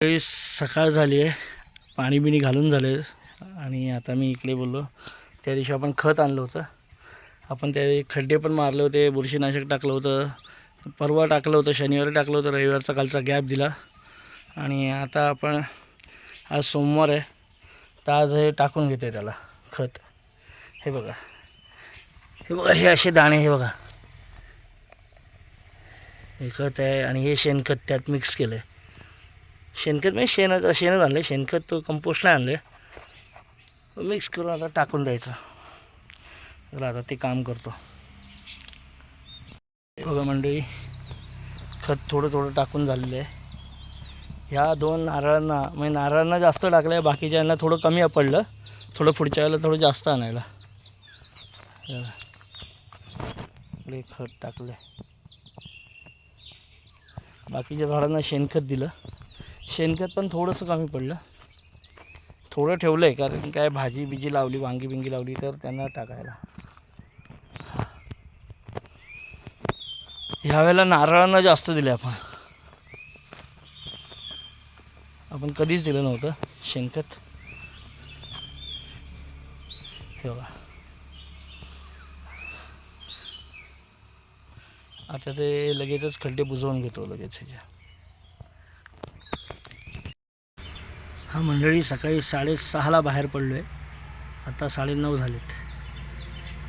सकाळ झाली आहे, पाणी बिणी घालून झाले आणि आता मी इकडे बोललो. त्या दिवशी आपण खत आणलं होतं, आपण त्या खड्डे पण मारले होते, बुरशीनाशक टाकलं होतं, परवा टाकलं होतं, शनिवारी टाकलं होतं, रविवारचा कालचा गॅप दिला. आणि आता आपण आज सोमवार आहे तर आज हे टाकून घेते त्याला खत. हे बघा, हे बघा, हे असे दाणे, हे बघा, हे खत आहे आणि हे शेणखत त्यात मिक्स केलं आहे. शेणखत म्हणजे शेणच आणलं, शेणखत तो कंपोस्ट नाही आणलं, मिक्स करून आता टाकून द्यायचं. तर आता ते काम करतो. बघा मंडळी, खत थोडं थोडं टाकून झालेलं आहे. ह्या 2 नारळांना म्हणजे नारळांना जास्त टाकलं आहे, बाकीच्यांना थोडं कमी पडलं, थोडं पुढच्या वेळेला थोडं जास्त आणायला. इकडे खत टाकलं आहे. बाकीच्या झाडांना शेणखत दिलं, शेणखत पण थोडंसं कमी पडलं, थोडं ठेवलं आहे कारण काय भाजी बिजी लावली, वांगी बिंगी लावली तर त्यांना टाकायला. ह्यावेळेला नारळांना जास्त दिले आपण कधीच दिलं नव्हतं शेणखत. हे बघा, आता ते लगेचच खड्डे बुजवून घेतो लगेच ह्याच्या. हा मंडळी, सकाळी 6:30ला बाहेर पडलो आहे, आता 9:30 झालेत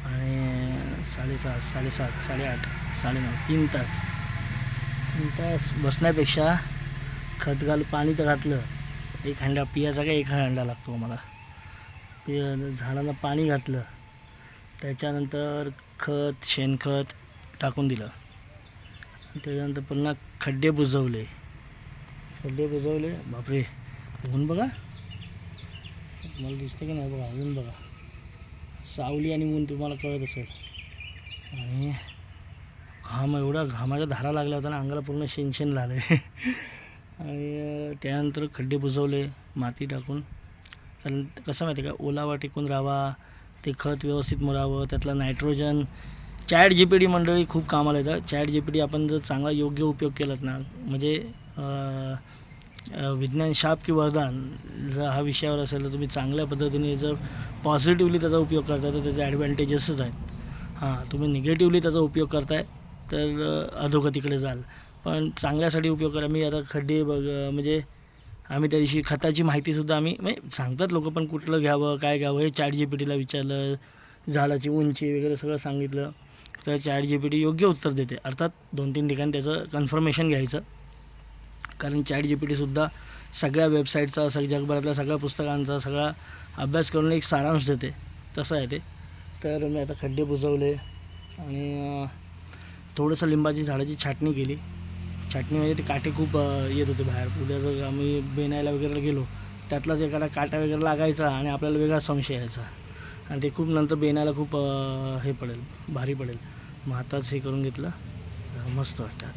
आणि 7:30, 7:30, 8:30, 9:30, 3 तास बसण्यापेक्षा खत पाणी तर घातलं, एक हंडा पियाचा काय, एक हंडा लागतो मला. झाडाला पाणी घातलं, त्याच्यानंतर खत शेणखत टाकून दिलं, त्याच्यानंतर पुन्हा खड्डे बुजवले. बापरे, ऊन बघा, मला दिसतं की नाही बघा, ऊन बघा, सावली आणि ऊन तुम्हाला कळत असेल. आणि घाम, एवढा घामाच्या धारा लागल्या होत्या ना, अंगाला पूर्ण शेण लागले. आणि त्यानंतर खड्डे बुजवले माती टाकून, कारण कसं माहिती आहे का, ओलावा टिकून राहावा, ते खत व्यवस्थित मुरावं, त्यातला नायट्रोजन. ChatGPT मंडळी खूप कामाला येतं. ChatGPT आपण जर चांगला योग्य उपयोग केलात ना, म्हणजे विज्ञान शाप की वरदान जर हा विषयावर असेल तर तुम्ही चांगल्या पद्धतीने जर पॉझिटिव्हली त्याचा उपयोग करताय तर त्याचे ॲडव्हान्टेजेसच आहेत. तुम्ही निगेटिव्हली त्याचा उपयोग करताय तर अधोगतीकडे जाल. पण चांगल्यासाठी उपयोग करा. मी आता खड्डे म्हणजे आम्ही त्या दिवशी खताची माहितीसुद्धा आम्ही म्हणजे सांगतात लोक, पण कुठलं घ्यावं काय घ्यावं हे ChatGPTला विचारलं, झाडाची उंची वगैरे सगळं सांगितलं, तर ChatGPT योग्य उत्तर देते. अर्थात 2-3 ठिकाणी त्याचं कन्फर्मेशन घ्यायचं, कारण ChatGPTसुद्धा सगळ्या वेबसाईटचा, जगभरातल्या सगळ्या पुस्तकांचा सगळा अभ्यास करून एक सारांश देते, तसं आहे ते. तर मी आता खड्डे बुजवले आणि थोडंसं लिंबाची झाडाची छाटणी केली. छाटणी म्हणजे ते काटे खूप येत होते बाहेर. उद्या जर आम्ही बेनायला वगैरे गेलो, त्यातलाच एखादा काटा वगैरे लागायचा आणि आपल्याला वेगळा संशय यायचा, आणि ते खूप नंतर बेनायला खूप हे पडेल, भारी पडेल. मग आताच हे करून घेतलं, मस्त वाटतं.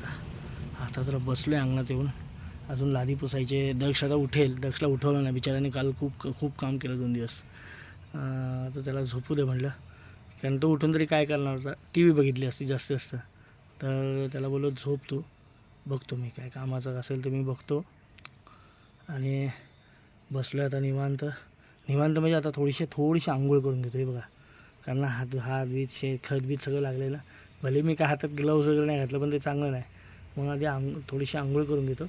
आता जरा बसलो आहे अंगणात येऊन, अजून लादी पुसायचे. दक्ष आता उठेल, दक्षला उठवलं नाही, बिचाऱ्याने काल खूप काम केलं 2 दिवस. तर त्याला झोपू दे म्हटलं, कारण तो उठून तरी काय करणार होता, TV बघितली असती जास्त. तर त्याला बोललो झोप तू, बघतो मी काय कामाचं असेल तर मी बघतो. आणि बसलो आता निवांत म्हणजे आता थोडीशी आंघोळ करून घेतो. हे बघा, कारण हात बीत खत बीत सगळं लागलेलं. भले मी काय हातात ग्लव्ज वगैरे नाही घातलं, पण ते चांगलं नाही. मग आधी थोडीशी आंघोळ करून घेतो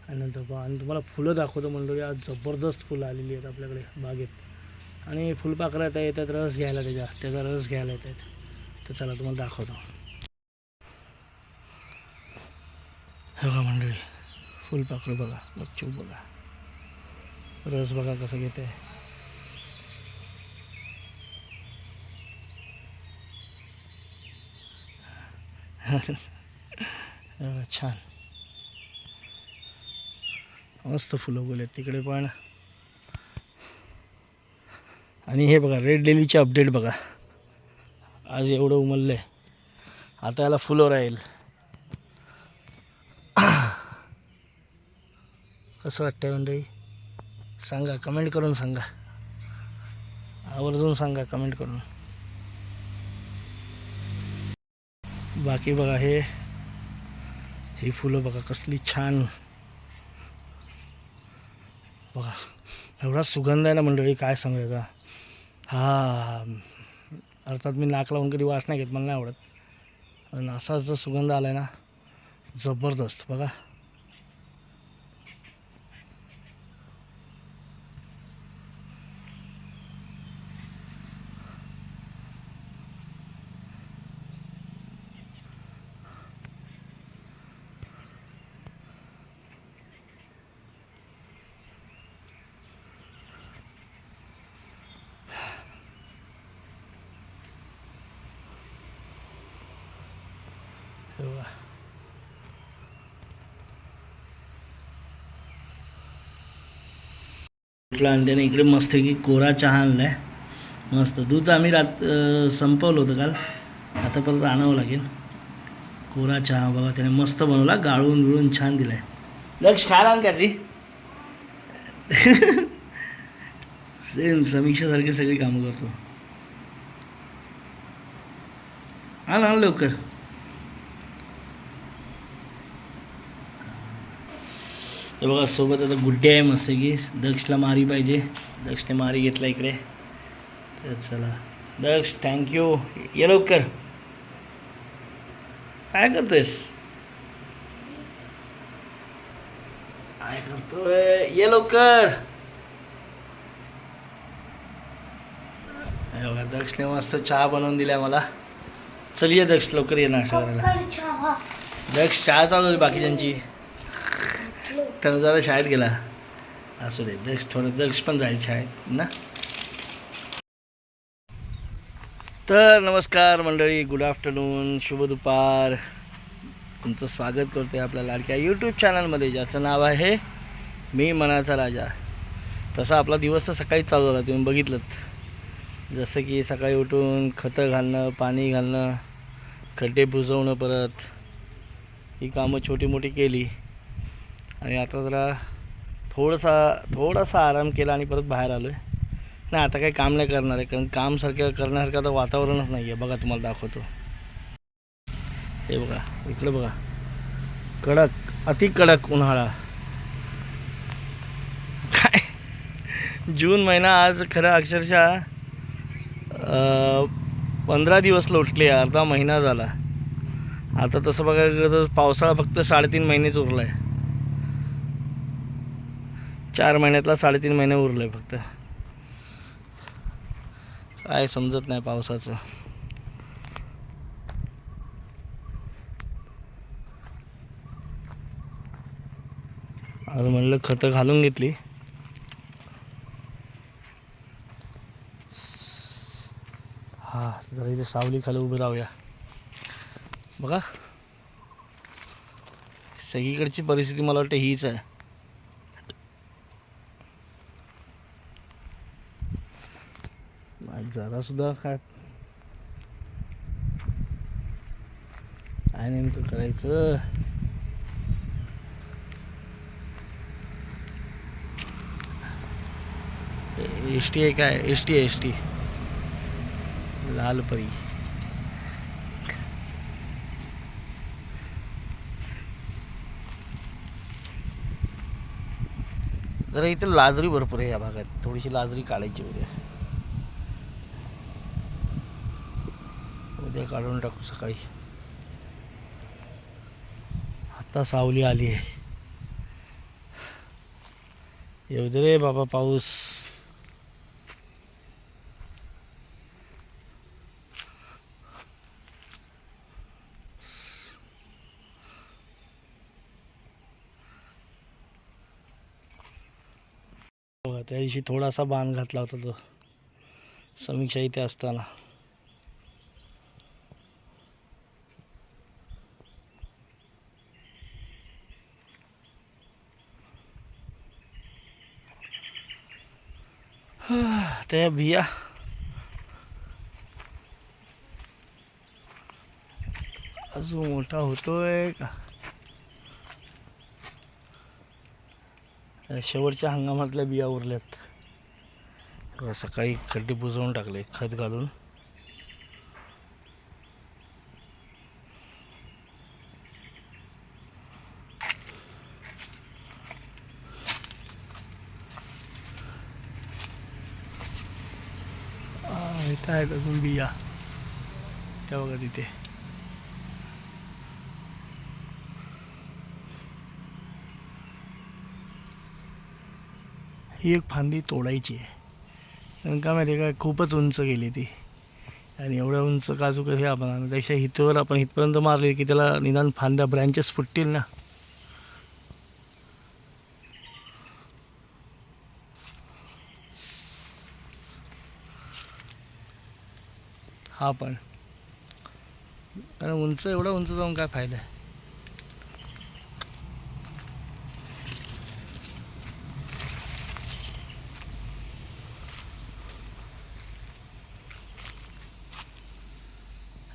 आणि नंतर आणि तुम्हाला फुलं दाखवतो म्हणलो. आज जबरदस्त फुलं आलेली आहेत आपल्याकडे बागेत, आणि फुलपाखरं येतात रस घ्यायला, त्याचा रस घ्यायला येतात. तर चला तुम्हाला दाखवतो. हे बघा मंडळी, फुलपाखरं बघा, बच्चू बघा, रस बघा कसं घेते. छान, मस्त फुलं उगवलेत तिकडे पण. आणि हे बघा, रेड लिलीचे अपडेट बघा, आज एवढं उमललं आहे. आता याला फुलं राहील. कसं वाटतं मंडळी, सांगा, कमेंट करून सांगा, आवर्जून सांगा कमेंट करून. बाकी बघा, ही फुलं बघा कसली छान बघा एवढा सुगंध आहे ना मंडळी, काय सांगायचा. हा अर्थात मी नाक लावून कधी वास नाही घेत, मला नाही आवडत, पण असा जो सुगंध आला आहे ना जबरदस्त. बघा आणि त्याने इकडे मस्त की कोरा चहा आणलाय मस्त. दूध आम्ही संपवलं होतं काल, आता परत आणावं लागेल. कोरा चहा बघा त्याने मस्त बनवला, गाळून बिळून छान दिलाय. लक्ष खायला आण काहीतरी. सेम समीक्षासारखी सगळी कामं करतो. आण लवकर. हे बघा सोबत आता गुड्डे आहे मस्त की. दक्षला मारी पाहिजे, दक्षने मारी घेतला इकडे. तर चला दक्ष थँक्यू. ये लवकर. काय करतोयस, काय करतोय, ये लवकर. हे बघा दक्षने मस्त चहा बनवून दिलाय मला. चल ये दक्ष लवकर ये नाश्ता करायला. दक्ष शाळा चालू होती बाकीच्यांची, तर जरा शाळेत गेला. असू दे दक्ष, थोडं दक्ष पण जाईल शाळेत ना. तर नमस्कार मंडळी, गुड आफ्टरनून, शुभ दुपार. तुमचं स्वागत करतो आहे आपल्या लाडक्या यूट्यूब चॅनलमध्ये, ज्याचं नाव आहे मी मनाचा राजा. तसा आपला दिवस तर सकाळीच चालू झाला, तुम्ही बघितलं. जसं की सकाळी उठून खतं घालणं, पाणी घालणं, खड्डे बुजवणं, परत ही कामं छोटी मोठी केली. आणि आता जरा थोडासा आराम केला आणि परत बाहेर आलो आहे. नाही आता काही काम नाही करणार आहे, कारण करण्यासारखं आता वातावरणच नाही आहे. बघा तुम्हाला दाखवतो. हे बघा इकडे बघा, अति कडक उन्हाळा. काय जून महिना आज खरं अक्षरशः 15 दिवस लोटले, अर्धा महिना झाला. आता तसं बघायला गेलं तर पावसाळा फक्त 3.5 महिनेच उरला आहे. 4 महिन्यातला 3.5 महिने उरलं आहे फक्त. काय समजत नाही पावसाचं. आज म्हणलं खतं घालून घेतली. हा जरा इथे सावली खाली उभे राहूया. बघा सगळीकडची परिस्थिती मला वाटतं हीच आहे. जरा सुद्धा काय नेमकं करायचं. एस टी आहे काय, एस टी लालपरी. जरा इथे लाजरी भरपूर आहे या भागात, थोडीशी लाजरी काढायची. उद्या काढून टाकू सकाळी. आता सावली आली आहे. येऊ दे रे बाबा पाऊस. त्या दिवशी थोडासा बाण घातला होता तो समीक्षा इथे असताना. त्या बिया अजून मोठा होतोय का. शेवटच्या हंगामातल्या बिया उरल्यात. सकाळी खड्डे बुजवून टाकले खत घालून. काय अजून बिया त्या बघा तिथे. ही एक फांदी तोडायची आहे, कारण का माहिती आहे का, खूपच उंच गेली ती. आणि एवढ्या उंच काजू कसे आपण त्यापेक्षा हितवर आपण इथपर्यंत मारले की त्याला निदान फांद्या ब्रँचेस फुटतील ना. हा पण कारण उंच एवढा उंच जाऊन काय फायदा आहे.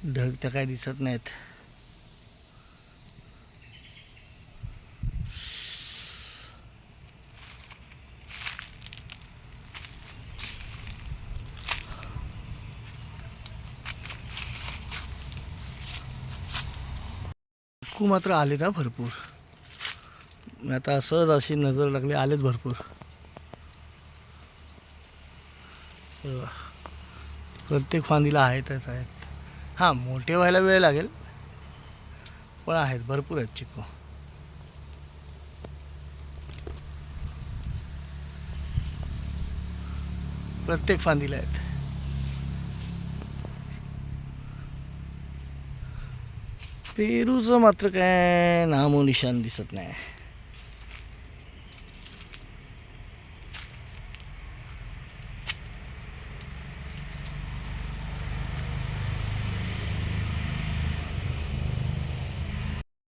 ढग तर काय दिसत नाहीत. चिकू मात्र आले ना भरपूर. आता सहज अशी नजर लागली, आलेच भरपूर. प्रत्येक फांदीला आहेतच आहेत. हां, मोठे व्हायला वेळ लागेल, पण आहेत, भरपूर आहेत चिकू. प्रत्येक फांदीला आहेत. पेरूचं मात्र काय नामो निशान दिसत नाही.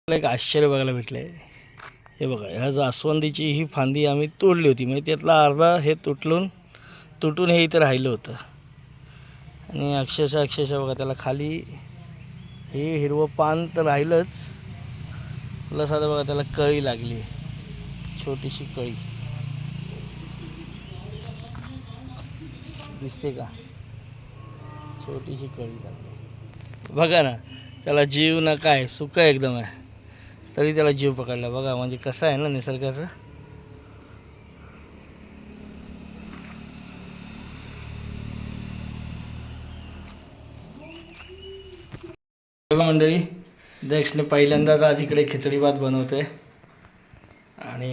एक आश्चर्य बघायला भेटलंय. हे बघा, ह्या जास्वंदीची ही फांदी आम्ही तोडली होती, म्हणजे त्यातला अर्धा हे तुटून हे इथं राहिलं होतं. आणि अक्षरशः बघा, त्याला खाली हे हिरवं पान तर राहिलंच, प्लस आता बघा त्याला कळी लागली, छोटीशी कळी दिसते का, छोटीशी कळी लागली बघा ना. त्याला जीव ना काय, सुका एकदम आहे, तरी त्याला जीव पकडला बघा. म्हणजे कसं आहे ना निसर्गाचं. मंडळी, दक्षने पहिल्यांदाच आज इकडे खिचडी भात बनवतोय. आणि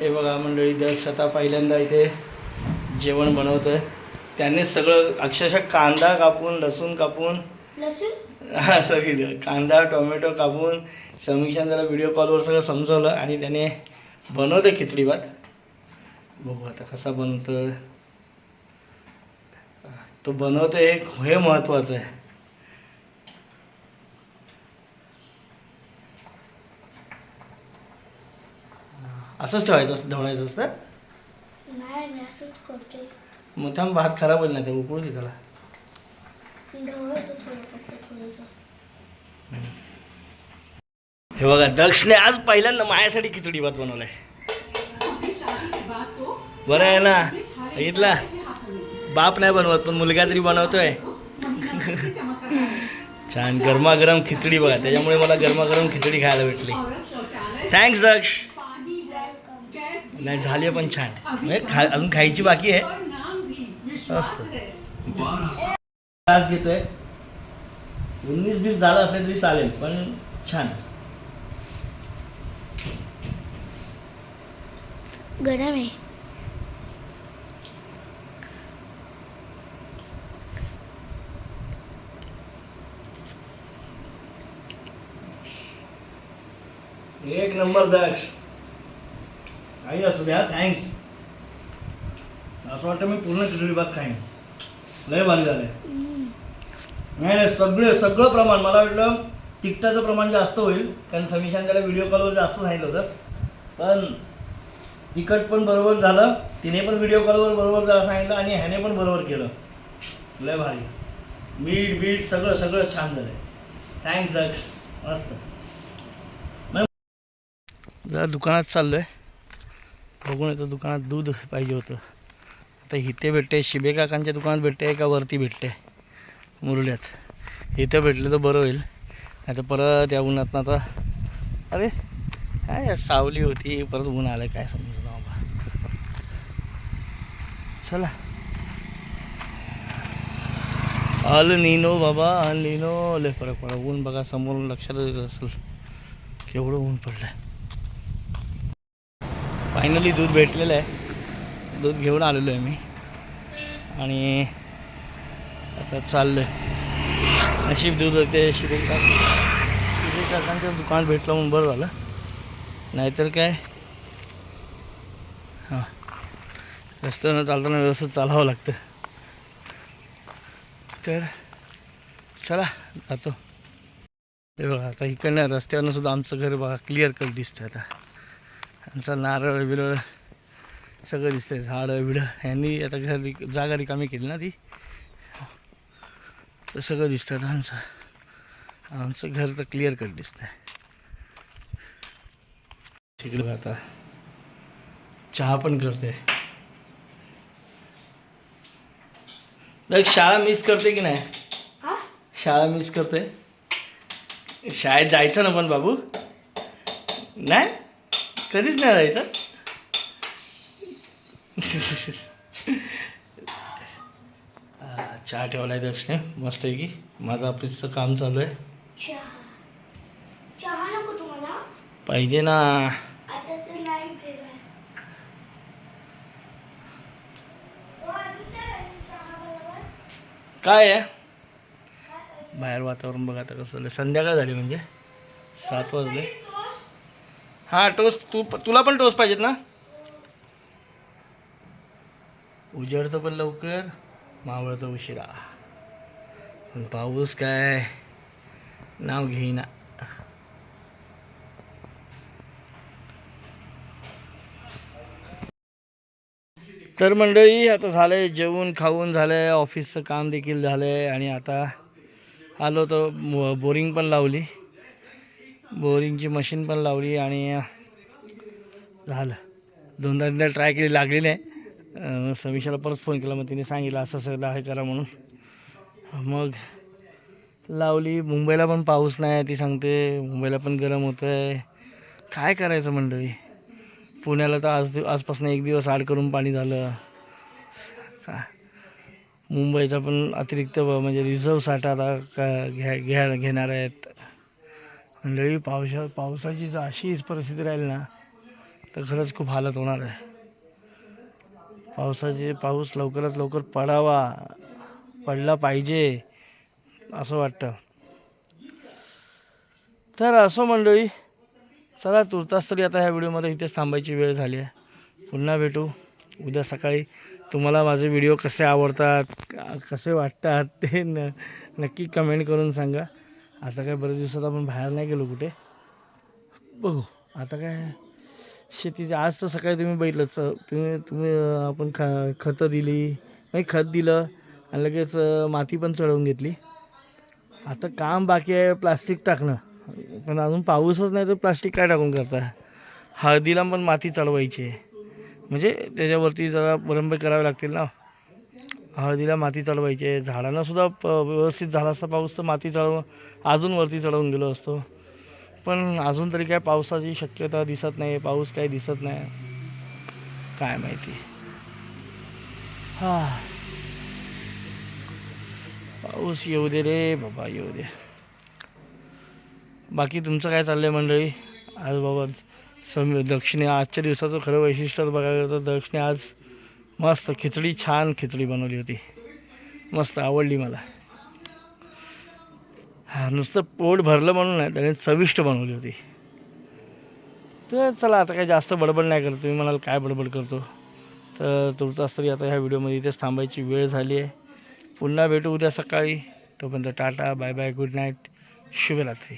हे बघा मंडळी, दक्ष आता पहिल्यांदा इथे जेवण बनवतोय. त्याने सगळं अक्षरशः कांदा कापून, लसूण कापून, हा सगळी कांदा टोमॅटो कापून समीक्षाने त्याला व्हिडिओ कॉलवर सगळं समजवलं आणि त्याने बनवतोय खिचडी भात. बघू आता कसा बनवतोय. तो बनवतोय हे महत्त्वाचं आहे. असंच ठेवायचं असतं, ढवळायचं असतं. नाही, मी असंच करतोय. मग त्यामुळे भात खराब होईल नाही, ते उकळू दे त्याला. हे बघा, दक्षने आज पहिल्यांदा माझ्यासाठी खिचडी भात बनवलाय. बरं आहे ना, बघितला, बाप नाही बनवत पण मुलगा तरी बनवतोय. छान गरमागरम खिचडी बघा, त्याच्यामुळे मला गरमागरम खिचडी खायला भेटली. थँक्स दक्ष. नाही झाली पण छान, म्हणजे अजून खायची बाकी आहे. मस्त तास घेतोय, 19-20 झाला असेल तरी चालेल, पण छान. गरम आहे. एक नंबर दक्ष. काही असू द्या, थँक्स. असं वाटतं मी पूर्ण खिचडी भात खाईन. लय भारी झालंय. नाही, सगळं प्रमाण मला वाटलं तिखटाचं प्रमाण जास्त होईल, कारण समीशाने त्याला व्हिडिओ कॉलवर जास्त सांगितलं होतं. पण तिखट पण बरोबर झालं, तिने पण व्हिडिओ कॉलवर बरोबर झालं सांगितलं, आणि ह्याने पण बरोबर केलं. लय भारी. मीठ सगळं छान झालंय. थँक्स दक्ष, मस्त. जरा दुकानात चाललो आहे, बघून येतो. दुकानात दूध पाहिजे होतं. आता इथे भेटते, शिबे काकांच्या दुकानात भेटते का वरती भेटते मुरल्यात. इथं भेटलं तर बरं होईल, नाही तर परत या उन्हात. आता अरे काय सावली होती, परत ऊन आलं, काय समजलं बाबा. चला. अल नीनो बाबा, अल नीनो. लय फरक पडा. ऊन बघा समोरून लक्षात येत असेल केवढं ऊन पडलंय. फायनली दूध भेटलेलं आहे. दूध घेऊन आलेलो आहे मी आणि आता चाललो आहे. नशीब दूध होते काकांचं दुकान भेटलं म्हणून बरं झालं, नाहीतर काय हां रस्त्यानं चालताना व्यवस्थित चालावं लागतं. तर चला जातो. हे बघा आता इकडनं रस्त्यावरनं सुद्धा आमचं घर बघा क्लिअर कट दिसतं. आता आमचं नारळ बिरळ सगळं दिसतंय, झाडं बिडं. ह्यांनी आता जागा रिकामी केली ना ती, तर सगळं दिसतं. आमचं घर तर क्लिअर कट दिसतंय. तिकडे आता चहा पण करते. शाळा मिस करते की नाही? शाळा मिस करते. शाळेत जायचं ना पण बाबू? नाही कधीच नाही जायचं. चहा ठेवलाय दक्षने मस्त आहे की. माझं ऑफिसचं काम चालू आहे. चहा नको तुम्हाला? पाहिजे ना. आता तर नाही पिणार. काय आहे बाहेर वातावरण बघा आता कसं झालं. संध्याकाळ झाली म्हणजे 7 वाजले. हां टोस्ट. तुला पण टोस्ट पाहिजेत ना? उजेडतं पण लवकर, मावळतं उशिरा. पण पाऊस काय नाव घेईना. तर मंडळी आता झालं आहे जेवून खाऊन झालं आहे, ऑफिसचं काम देखील झालं आहे आणि आता आलो तर बोरिंग पण लावली, बोरिंगची मशीन पण लावली आणि झालं. 2-3दा ट्राय केली, लागली नाही. समीक्षाला परत फोन केला, मग तिने सांगितलं असं सगळं आहे करा म्हणून. मग लावली. मुंबईला पण पाऊस नाही ती सांगते, मुंबईला पण गरम होतं आहे. काय करायचं मंडळी. पुण्याला तर आजपासून 1 दिवस आड करून पाणी झालं. मुंबईचा पण अतिरिक्त म्हणजे रिझर्व साठा आता घेणार आहेत मंडळी. पावसाची जर अशीच परिस्थिती राहील ना तर खरंच खूप हालत होणार आहे. पाऊस लवकरात लवकर पडला पाहिजे असं वाटतं. तर असो मंडळी, चला तुर्तास तरी आता ह्या व्हिडिओमध्ये इथेच थांबायची वेळ झाली आहे. पुन्हा भेटू उद्या सकाळी. तुम्हाला माझे व्हिडिओ कसे आवडतात, कसे वाटतात ते नक्की कमेंट करून सांगा. आता काय बरेच दिवसात आपण बाहेर नाही गेलो कुठे. बघू आता काय शेतीचे. आज तर सकाळी तुम्ही बघितलं, तुम्ही आपण खतं दिली नाही, खत दिलं आणि लगेच माती पण चढवून घेतली. आता काम बाकी आहे प्लास्टिक टाकणं, पण अजून पाऊसच नाही तर प्लास्टिक काय टाकून करता. हळदीला पण माती चढवायची आहे, म्हणजे त्याच्यावरती जरा बरंबे करावे लागतील ना. हळदीला माती चढवायची आहे. झाडांनासुद्धा व्यवस्थित झाला असता पाऊस तर माती अजून वरती चढवून गेलो असतो. पण अजून तरी काय पावसाची शक्यता दिसत नाही. पाऊस काही दिसत नाही, काय माहिती. पाऊस येऊ दे रे बाबा, येऊ दे. बाकी तुमचं काय चाललं आहे मंडळी? आज बाबा दक्षिणे आजच्या दिवसाचं खरं वैशिष्ट्य बघायला तर दक्षिणे आज मस्त छान खिचडी बनवली होती. मस्त आवडली मला. नुसतं पोट भरलं म्हणून नाही, त्याने चविष्ट बनवली होती. तर चला आता काही जास्त बडबड नाही करत. तुम्ही म्हणाल काय बडबड करतो, तर तुर्तास तरी आता ह्या व्हिडिओमध्ये इथेच थांबायची वेळ झाली आहे. पुन्हा भेटू उद्या सकाळी. तोपर्यंत tata, bye bye, good night, शुभरात्री.